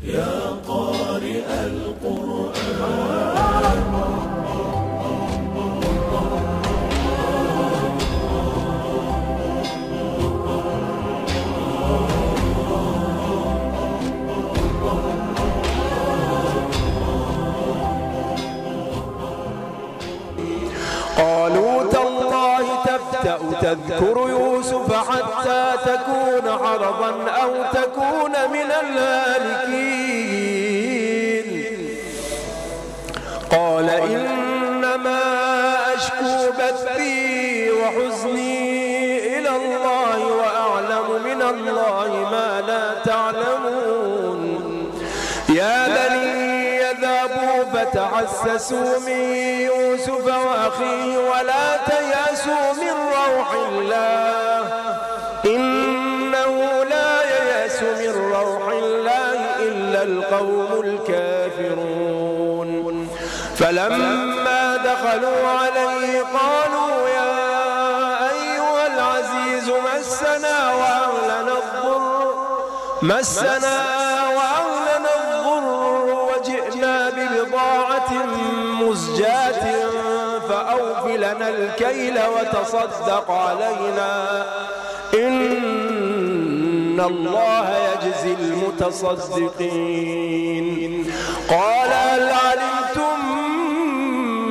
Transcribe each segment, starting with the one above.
يا قارئ القرآن. قالوا تالله تفتأ تذكر يوسف حتى تكون حرضا أو تكون من الهالكين. قال إنما أشكو بثي وحزني إلى الله وأعلم من الله ما لا تعلمون. يا بني اذهبوا فتحسسوا من يوسف وأخيه ولا تيأسوا من روح الله إنه لا ييأس من روح الله إلا القوم الكافرون. فلما دخلوا عليه قالوا يا أيها العزيز مسنا وأهلنا الضر وجئنا ببضاعة مزجاة فأوف لنا الكيل وتصدق علينا إن الله يجزي المتصدقين. قال هل علمتم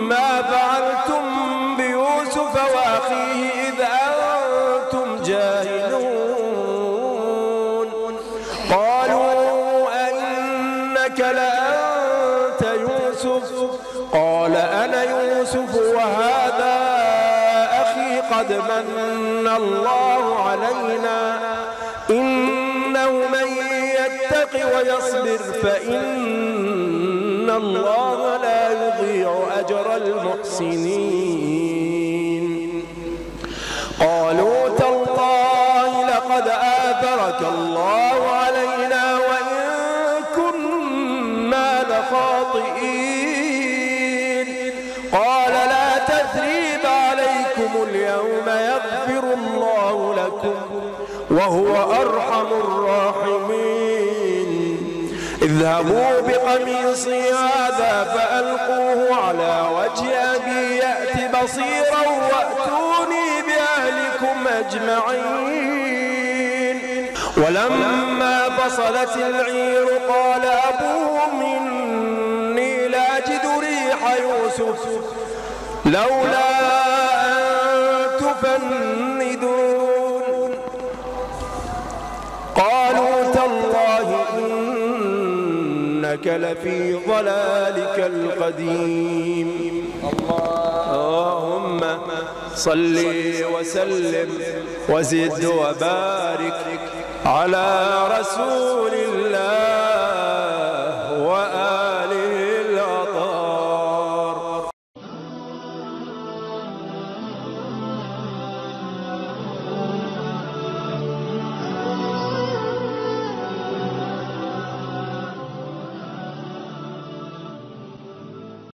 ما فعلتم بيوسف وأخيه إذ أنتم جاهلون؟ قالوا أئنك لأنت يوسف؟ قال أنا يوسف وهذا أخي قد من الله علينا إنه من يتق ويصبر فإن الله لا يضيع أجر المحسنين. قالوا تالله لقد آثرك الله علينا وإن كنا لخاطئين. قال لا تثريب عليكم اليوم يغفر الله لكم وهو أرحم الراحمين. اذهبوا بقميصي هذا فألقوه على وجه أبي يأت بصيرا وأتوني بأهلكم أجمعين. ولما فصلت العير قال أبوهم إني لأجد ريح يوسف لولا أن تفندون. قالوا تالله إنك لفي ضلالك القديم. اللهم صل وسلم وزد وبارك على رسول الله.